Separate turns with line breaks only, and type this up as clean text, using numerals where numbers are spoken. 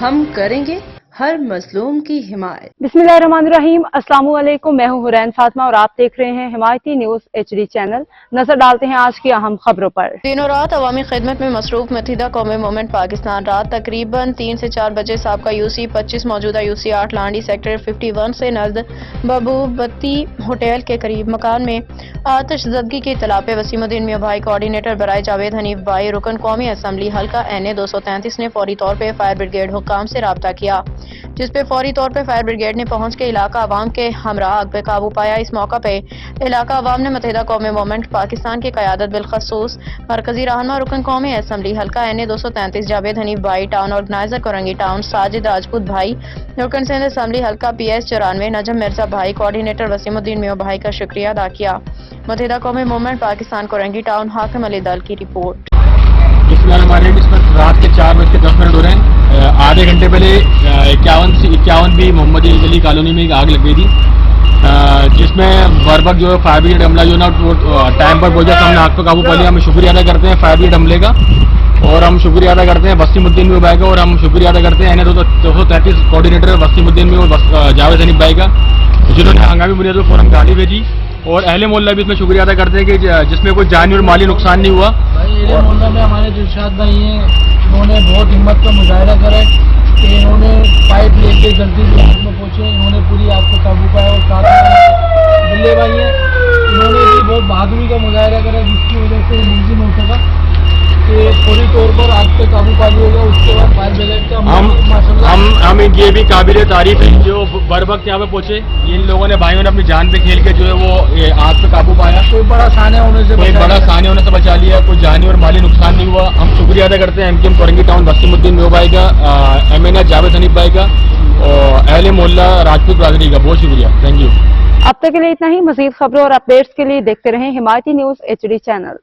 ہم کریں گے ہر مظلوم کی حمایت۔
बिस्मिल्लाहिर्रहमानिर्रहीम। अस्सलाम वालेकुम। मैं हूं हुरैन फातिमा और आप देख रहे हैं हिमायती न्यूज HD चैनल। नजर डालते हैं आज की अहम खबरों पर।
दिनों रात अवामी खिदमत में मसरूफ मुत्तहिदा कौमी मूवमेंट पाकिस्तान रात तकरीबन 3 से 4 बजे साबका UC 25 मौजूदा UC 8 लांडी सेक्टर 51 से नज़द बबूबती होटल के करीब मकान में आतिश ज़दगी की इत्तला पे वसीमुद्दीन मियां भाई कोऑर्डिनेटर बराए जावेद हनीफ भाई रुकन कौमी असम्बली हल्का NA 233 ने फौरी तौर पर फायर ब्रिगेड हुक्काम से राब्ता किया, जिस पे फौरी तौर पे फायर ब्रिगेड ने पहुंच के इलाका अवाम के हमरा आग पे काबू पाया। इस मौका पे इलाका अवाम ने मुत्तहिदा कौमी मूवमेंट पाकिस्तान की क़यादत बिलखसूस मरकजी रहनुमा रुकन कौमी असम्बली हल्का NA 233 जावेद हनीफ भाई, town organiser Korangi town Sajid Rajput भाई, रुकन सिंध असम्बली हल्का PS 94 नजम मिर्जा भाई, कोऑर्डिनेटर वसीमुद्दीन मियां भाई का शुक्रिया अदा किया। मुत्तहिदा कौमी मूवमेंट पाकिस्तान कोरंगी टाउन हाकिम अली दल की रिपोर्ट।
इस वक्त रात के 4:10 हो रहे हैं। आधे घंटे पहले 51 भी मोहम्मद अली कॉलोनी में एक आग लग गई थी, जिसमें बरबक जो है फायर ब्रिगेड अमला जो है ना टाइम पर पहुंचा, तो हमने आग पर काबू पा लिया। हम शुक्रिया अदा करते हैं फायर ब्रिगेड अमले का, और हम शुक्रिया अदा करते हैं वसीमुद्दीन मियां भाई का, और हम शुक्रिया अदा करते हैं NA 233 कोऑर्डिनेटर वसीमुद्दीन मियां जावेद हनीफ भाई का, जिन्होंने हंगामी बुनियाद पर फौरन गाड़ी भेजी। और अहले मोहल्ला भी इसमें शुक्रिया अदा करते हैं कि जिसमें कोई जानी और माली नुकसान नहीं हुआ।
अहले मोहल्ला में हमारे दिलशाद भाई हैं, उन्होंने बहुत हिम्मत का मुजाहिरा करा कि इन्होंने पाइप लेके जल्दी से आग में पहुंचे, इन्होंने पूरी आग को काबू पाया। और साथ में बिल्ले भाई हैं, इन्होंने भी बहुत बहादुरी का मुजाहिरा करा, जिसकी वजह से मुमकिन हो सका कि पूरी तौर पर आग पे काबू पा लिया गया। उसके बाद फायर ब्रिगेड का
हम ये भी काबिल तारीफ है जो बर वक्त यहाँ पे पहुंचे। इन लोगों ने भाइयों ने अपनी जान पे खेल के जो है वो आग पे काबू पाया।
कोई बड़ा सानिया होने से बचा लिया,
कोई जानी और माली नुकसान नहीं हुआ। हम शुक्रिया अदा करते हैं MKM कोरंगी टाउन वसीमुद्दीन मियां भाई का, MNA जावेद हनीफ भाई का, और अहले मोहल्ला राजपूत बरादरी का बहुत शुक्रिया। Thank you.
अब तक के लिए इतना ही। मजीद खबरों और अपडेट्स के लिए देखते रहें हिमायती न्यूज HD चैनल।